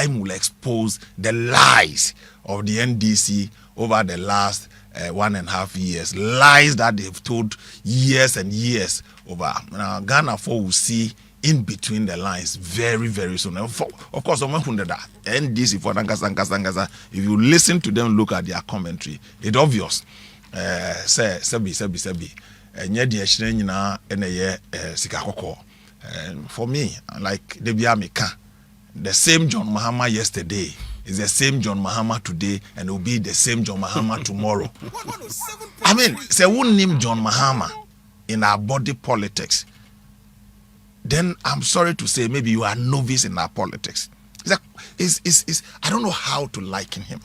time will expose the lies of the NDC over the last 1.5 years. Lies that they've told years and years over. Now, Ghana will see in between the lines very, very soon. Of course, NDC for Nankasa, if you listen to them, look at their commentary, it's obvious. For me, like the same John Mahama yesterday is the same John Mahama today, and it will be the same John Mahama tomorrow. I mean, say we name John Mahama in our body politics, then I'm sorry to say maybe you are novice in our politics. I don't know how to liken him.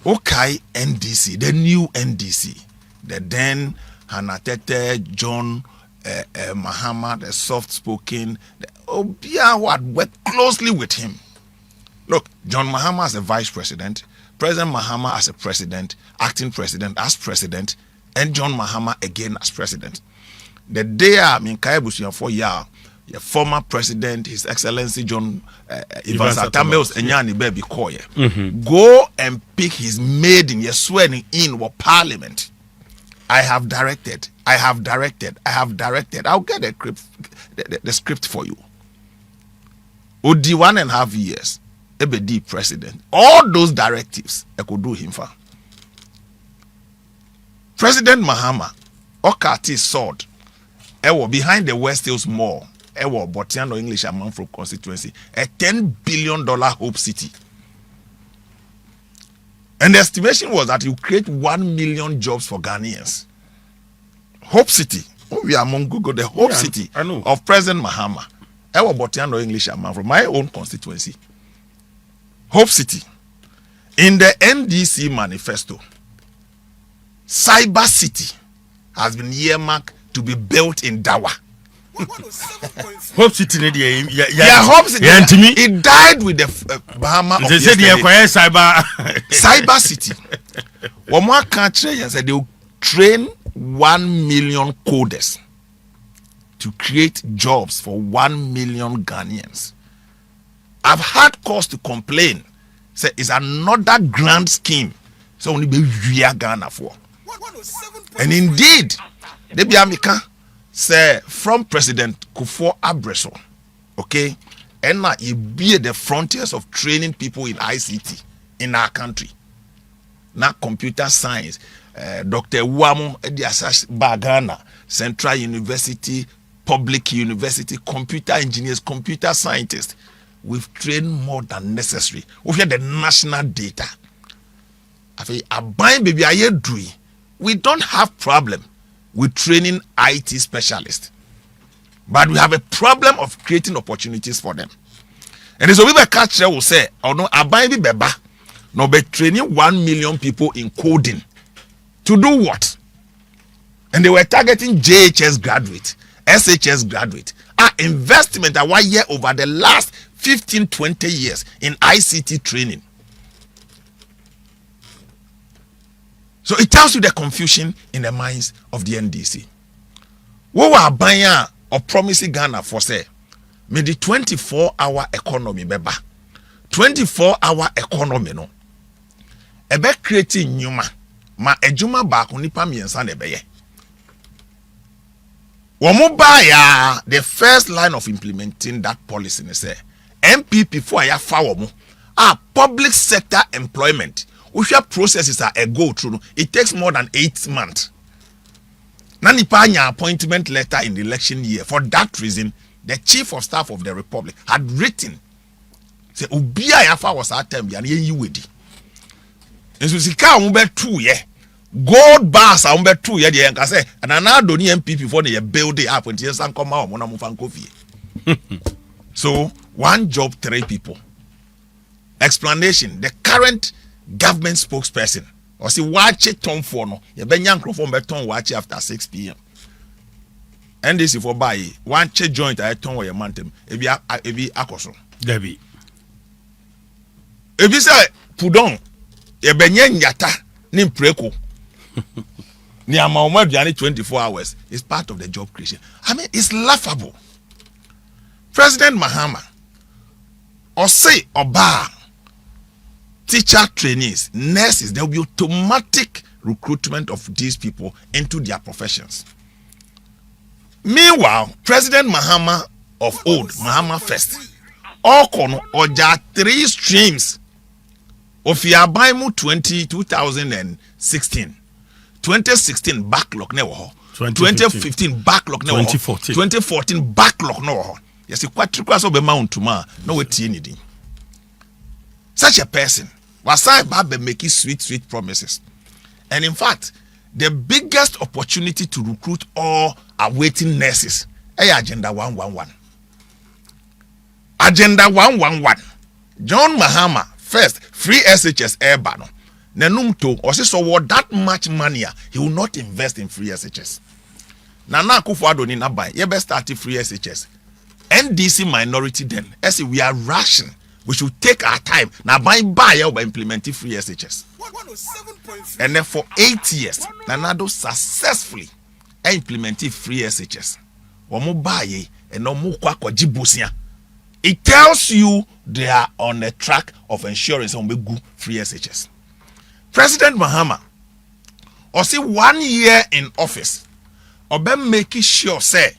Okay, NDC, the new NDC, the then Tetteh, John Mahama, the soft-spoken, Obia who had worked closely with him. Look, John Mahama as a vice president, President Mahama as a president, acting president as president, and John Mahama again as president. The day Kaibusian for your former president, His Excellency John Evans Atameos Enyani Baby Koye, go and pick his maiden, you're swearing in what parliament. I have directed. I'll get the script for you. Odi 1.5 years, Ebedi president. All those directives, I could do him for. President Mahama, Okati sword, Ewo behind the West Hills Mall, Ewo Botiano English Amanfro constituency, a $10 billion Hope City. And the estimation was that you create 1 million jobs for Ghanaians. Hope City, we are among Google, the Hope City of President Mahama. Ewo Botiano English Amanfro, my own constituency. Hope City. In the NDC manifesto, Cyber City has been earmarked to be built in Dawa. Hope City, Hope City. It died with the Bahama of Cyber City. One more country said they will train 1 million coders to create jobs for 1 million Ghanaians. I've had cause to complain. Say it's another grand scheme. So only be Ghana for. And indeed, they be American. Say from President Kufuor Abreso, okay, and now he be at the frontiers of training people in ICT in our country. Now computer science, Dr. Wamo Ediasash Bagana, Central University, Public University, computer engineers, computer scientists. We've trained more than necessary. We've had the national data. We don't have problem with training IT specialists, but we have a problem of creating opportunities for them. And so we catch will say, "Oh no, abai beba, no be training 1 million people in coding to do what?" And they were targeting JHS graduate, SHS graduate. Our investment that 1 year over the last 15-20 years in ICT training. So it tells you the confusion in the minds of the NDC. What were buying or promising Ghana for say? May the 24-hour economy beba. 24-hour economy no. Ebe creating nyuma. Ma ejuma ba kunipa miensa nebeye. Womubaya, the first line of implementing that policy ne say NPP for ya fawomu. Public sector employment. If your processes are a go through, it takes more than 8 months. Nanipanya appointment letter in the election year. For that reason, the Chief of Staff of the Republic had written, say, Ubia Yafa was our term, and ye wedi. And so, Sika umbe 2 year. Gold bars are umbe 2 year, and say, and another NPP for the build it up until some come out, Mona Mufankofi. So, 1 job, 3 people. Explanation: the current government spokesperson or see watch it Tom for no you ben yankro from beton watch after 6 p.m. and this is for buy one check joint I turn where your mantem ebi akoso Debbie ebi say pudon you ben nyata ni mpreko ni amawma duane 24 hours is part of the job creation. I mean, it's laughable. President Mahama or say oba teacher trainees, nurses, there will be automatic recruitment of these people into their professions. Meanwhile, President Mahama of old, Mahama first, Okono oja 3 streams of Yabaimu 2016, 2016 backlog never, 2015 backlog never, 2014 backlog no. Yes, quite requires of a mount to ma no way anything. Such a person was I Babe making sweet promises. And in fact, the biggest opportunity to recruit all awaiting nurses is Agenda 111. Agenda 111. John Mahama, first, free SHS Airbano. Nenumto, or so what that much money, he will not invest in free SHS. Nana Kufuado ni nabai, ye best start free SHS. NDC minority then, as we are rationing. We should take our time now by implementing free SHS. And then for 8 years, Nanado successfully implemented free SHS. It tells you they are on a track of ensuring some good free SHS. President Mahama, or see 1 year in office, or be making sure say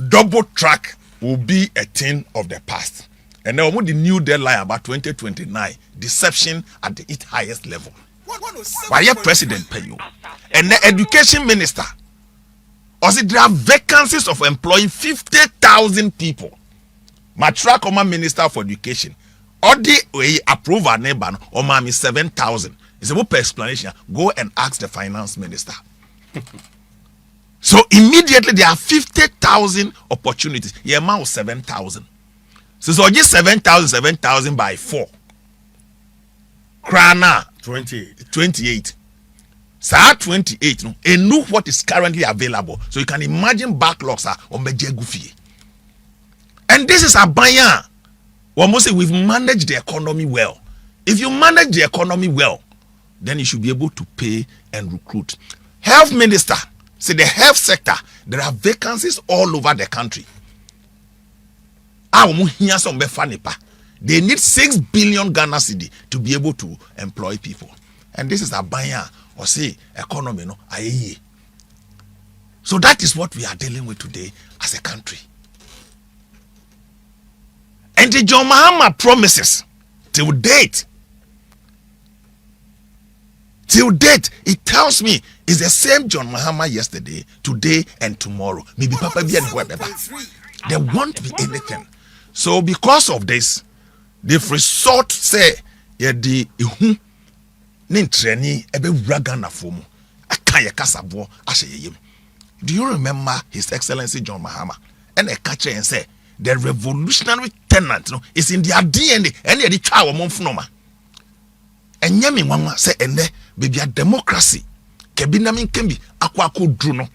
double track will be a thing of the past. And now the new deadline about 2029, deception at its highest level. Why your president pay you? And the education minister, also there are vacancies of employing 50,000 people. Matra Oman Minister for Education, or the approval neighbor or mami 7,000. It's a per explanation. Go and ask the finance minister. So immediately there are 50,000 opportunities. The amount of 7,000. So just 7,000 by 4. Krana 28. Sa 28 no. And know what is currently available. So you can imagine backlogs are on Bejegufi. And this is a buyer. One must say we've managed the economy well. If you manage the economy well, then you should be able to pay and recruit. Health minister, say the health sector, there are vacancies all over the country. They need 6 billion Ghana cedi to be able to employ people. And this is a buyer or say economy no aye. So that is what we are dealing with today as a country. And the John Mahama promises till date, it tells me it's the same John Mahama yesterday, today, and tomorrow. Maybe Papa be anywhere. There won't be anything. So because of this, they've resort say the training ebe ragana fomu akaya kasabo asheyem. Do you remember His Excellency John Mahama? And a catcher and say the revolutionary tenant is in their DNA and the child of Monfunoma. And Yami Mama say and there baby a democracy. Kebinamin Kembi Aquaco Druno.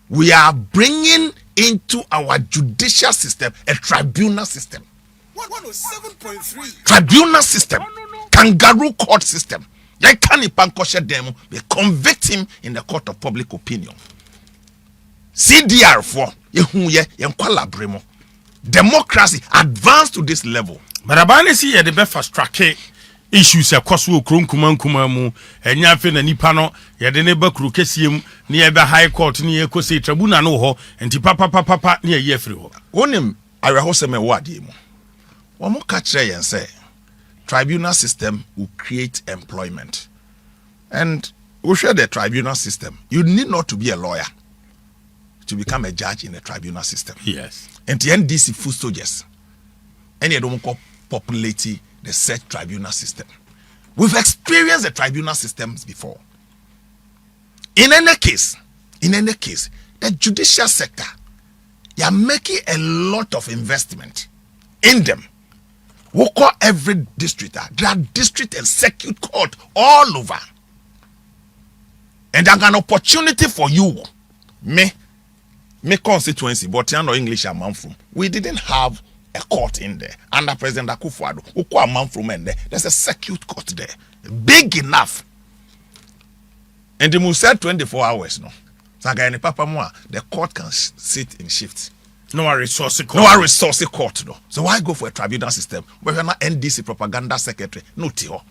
We are bringing into our judicial system a tribunal system. 107.3 Tribunal system. Kangaroo court system. They convict him in the court of public opinion. CDR4 democracy advanced to this level. But abane see the best fast track issues across kuma mu enya fe na nipa no ye de ne ba kru kesiem ne ye be high court ne ye kosi tribunal no ho enti papa ne ye afri ho onim awehoseme wo ade mu wo mo ka kire yen say tribunal system will create employment. And we share the tribunal system. You need not to be a lawyer to become a judge in the tribunal system. Yes. And the NDC foot soldiers, and you don't populate the said tribunal system. We've experienced the tribunal systems before. In any case, the judicial sector, you are making a lot of investment in them. We call every district. There are district and circuit court all over. And there's an opportunity for you. Me constituency, but you know English a man from. We didn't have a court in there. Under President Akufo-Addo, we call a man from in there. There's a circuit court there. Big enough. And they must say 24 hours, no. So the court can sit in shift. No resource court. No resource court. No. So why go for a tribunal system? But you're not NDC propaganda secretary. No tiho.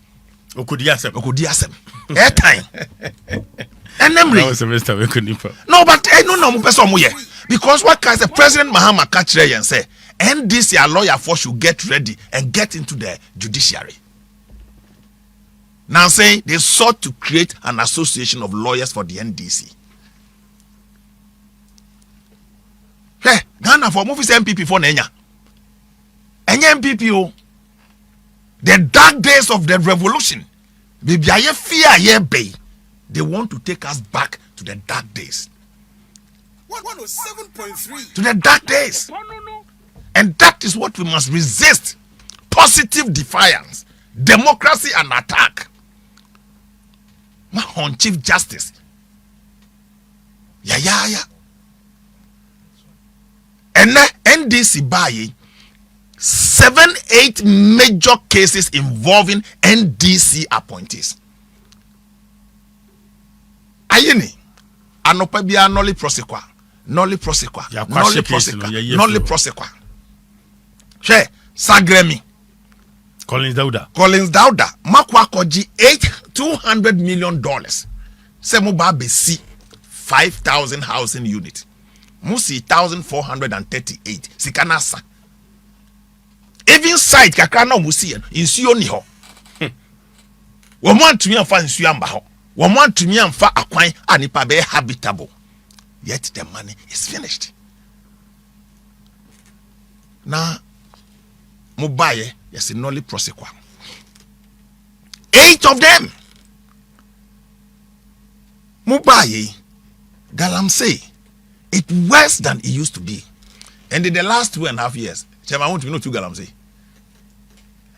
Okudiasem. Airtime. And then Sylvester we couldn't. No, but no person here. Because what can the President Mahama catch there and say NDC a lawyer for should get ready and get into the judiciary. Now saying they sought to create an association of lawyers for the NDC. Hey, Ghana for movies NPP for Nenya. NPP oh. The dark days of the revolution. Baby, I fear bay. They want to take us back to the dark days. 107.3. To the dark days. And that is what we must resist. Positive defiance. Democracy and attack. On Chief Justice. Yeah. And NDC buy 7-8 major cases involving NDC appointees. Ayini anopa bia nolly prosequa. She Sagremi Collins Dauda makwa koji $200 million. Se mo ba besi 5,000 housing unit. Musi 1,438 sikanasa. Even site kakra na musi insuo ni ho. Wo mo antumi amfa insuo amba ho. Wo mo antumi amfa akwan anipa be habitable. Yet the money is finished. Now Mubaye yes nolly prosequa. 8 of them. Mubaye Galamsey. It worse than it used to be. And in the last 2.5 years, Chairman, I want to know to Galamsey.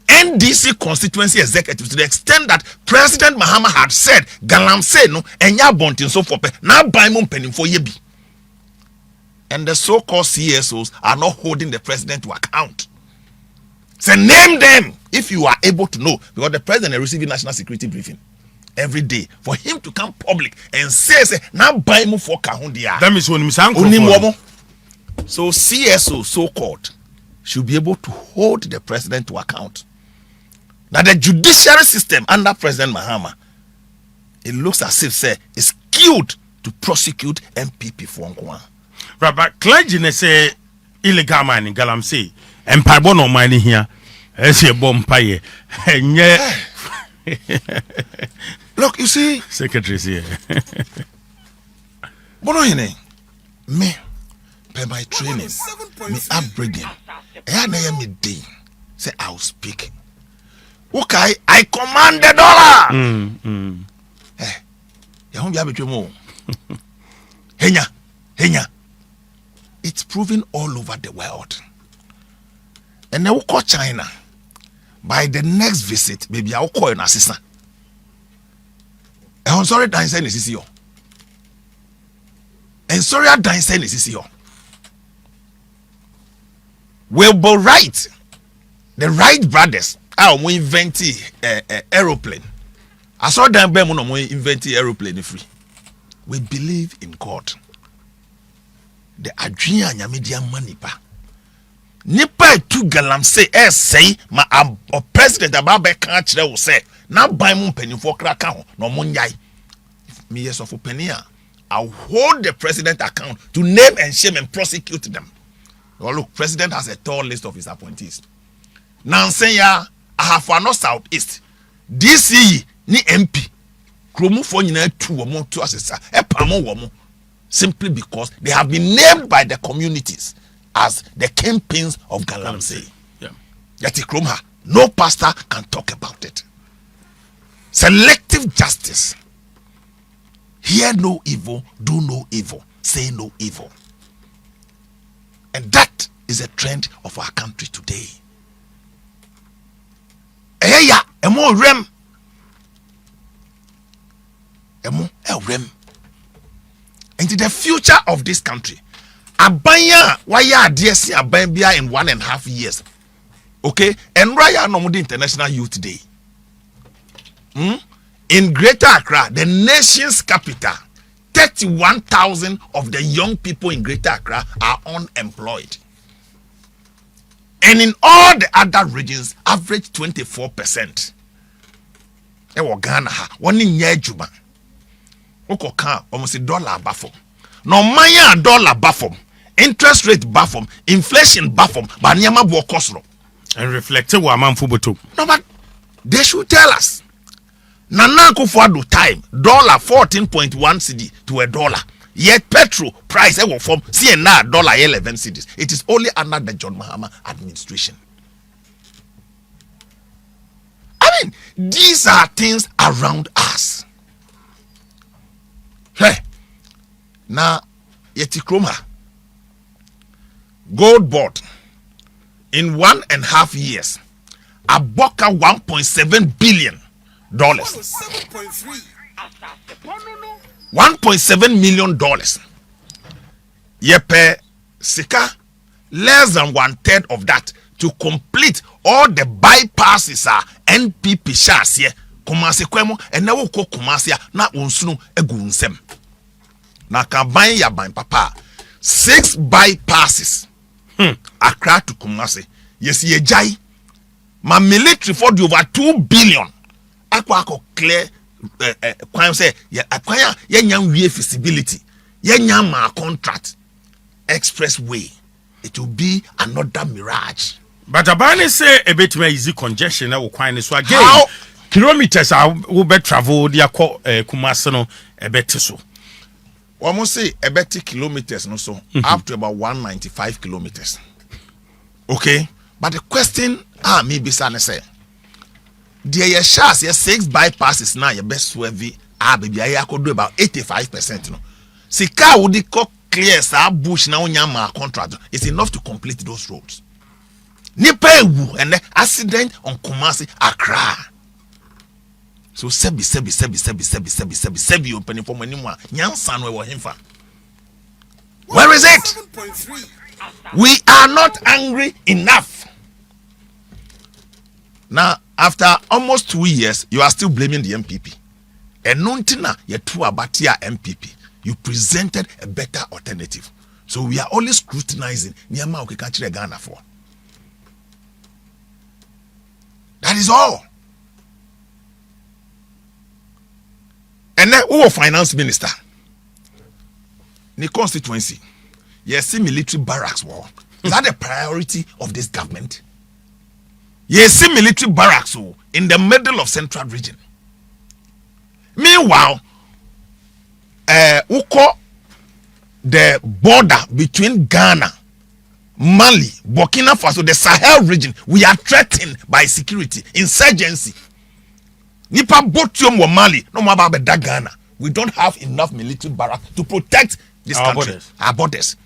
NDC constituency executive to the extent that President Mahama had said Galamsey no enya bontin so for now buy mum penny for yebi. And the so-called CSOs are not holding the president to account. So name them if you are able to know, because the president is receiving national security briefing every day for him to come public and say now buy mum for kahundia. That means when so CSO so-called should be able to hold the president to account. Now the judiciary system under President Mahama, it looks as if say is skewed to prosecute NPP for Nkwa. Right, but clergy say illegal mining, Galamsey, and Paibono mining here. As a bomb pie. Look, you see, secretaries here. Bono me, by my training, me upbringing, me day, say I'll speak. Okay, I command the dollar. Eh, you won't be able to move. Henya. It's proven all over the world. And now call China. By the next visit, maybe I'll call an assistant. I'm sorry, Dan saying this is your. And sorry, Dan saying this is your. Well, but right, the Wright brothers are inventing aeroplane. I saw them inventing aeroplane free. We believe in God. The Adrian Yamidia Manipa. Nipa tu Galamsey say ma a president ababe can't will say now buy mun penny for crack no munyai. Me yes of opinion. I'll hold the president account to name and shame and prosecute them. Well, look, president has a tall list of his appointees. Now say ya I have for no southeast. DC ni MP. Kromu for nyina two or more to assessor. E pamo womo. Simply because they have been named by the communities as the kingpins of Galamsey. Yeah. Yet Kromha, no pastor can talk about it. Selective justice. Hear no evil, do no evil, say no evil. And that is a trend of our country today. Eya, emo rem. Emo rem. Into the future of this country. Abanya, why ya dear see Abambia in 1.5 years. Okay? And Raya no International Youth Day. In Greater Accra, the nation's capital, 31,000 of the young people in Greater Accra are unemployed. And in all the other regions, average 24%. Ewo Ghana ha, wani nye juma. Oko kan, almost $1 bafom. No maya $1 bafom. Interest rate bafom. Inflation bafom. But niyama buo kosro. And reflected wa man fuboto. No, but they should tell us. Nana Akufo-Addo time, $14.1 cedi to $1. Yet petrol price ewo from CNA $11 cedis. It is only under the John Mahama administration. I mean, these are things around us. Hey, now yeti kroma gold board in 1.5 years, aboka $1.7 billion. $1.7 million. Yepe sika less than 1/3 of that to complete all the bypasses are NPP shasye Kumasi kwemo ene wo ko Kumasi na unsunu egu nsem na kaban ya ban papa 6 bypasses Accra to Kumasi yes ye jai ma military for the over 2 billion akwa clear kwan say akwan ye nyam wie feasibility ye nyam ma contract expressway. It will be another mirage. But Abani say a bit more easy congestion na wo kwan so again. How? Kilometers are will be travel dia ko Kumasi no e beti so. Almost say a better kilometers no so up to about 195 kilometers. Okay? But the question me bisa say there ye shas ye 6 bypasses now your best swerve baby I could do about 85% no. Sika would ko clear sa bush na unyama contract is enough to complete those roads. Nipa ewu and the accident on Kumasi Accra. So sebi opening for anymore. Nyansan we were himfa. Where is it? We are not angry enough. Now, after almost 2 years, you are still blaming the NPP. And nuntina ye tu abatia NPP. You presented a better alternative. So we are only scrutinizing Niyama Okekachire Ghana for. That is all. And then who finance minister? In the constituency, yes, military barracks war. Is that the priority of this government? Yes, military barracks in the middle of Central Region. Meanwhile, uko the border between Ghana, Mali, Burkina Faso, the Sahel region, we are threatened by security, insurgency. Nipa botium wa Mali, no more about Ghana. We don't have enough military barracks to protect this country. Borders. Our borders.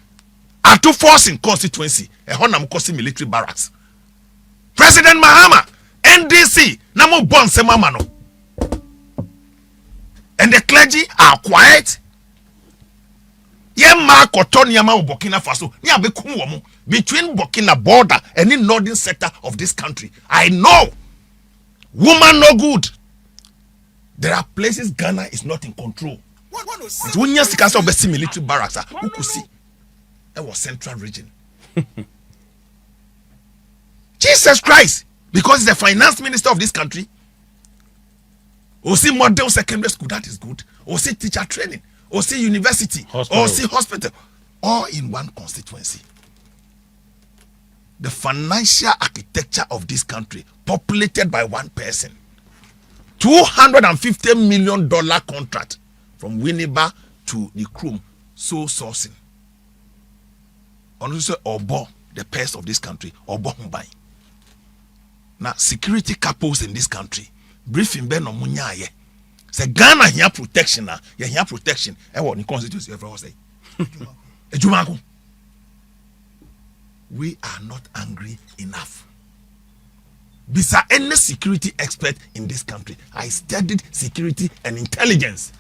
And to force in constituency, a honam kosi military barracks. President Mahama, NDC, namo bon semamano. And the clergy are quiet. Yema Kotoniama Burkina Faso. Between Burkina border and the northern sector of this country. I know. Woman no good. There are places Ghana is not in control. It's when you see military barracks. Who could see? That was Central Region. Jesus Christ. Because he's the finance minister of this country. Or see model secondary school, that is good. Or see teacher training. Or see university. Hospital. Or see hospital. All in one constituency. The financial architecture of this country, populated by one person. $250 million contract from Winneba to the Krum, so sourcing. Also, Obo, the pest of this country, Obo Humbai. Now, security couples in this country, briefing Ben or Munyaye. Say Ghana here protection now. Yeah, here protection. And what the constitution ever say? We are not angry enough. Besides any security expert in this country, I studied security and intelligence.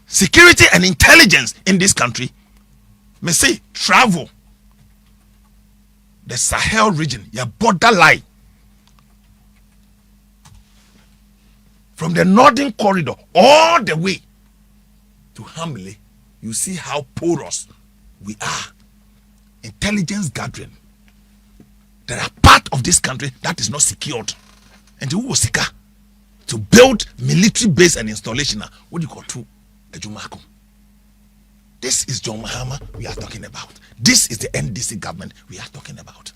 Security and intelligence in this country, may say travel. The Sahel region, your borderline. from the northern corridor all the way to Hamle, you see how porous we are. Intelligence gathering. There are part of this country that is not secured. And who was seeker to build military base and installation? What do you call to Ejumako? This is John Mahama we are talking about. This is the NDC government we are talking about.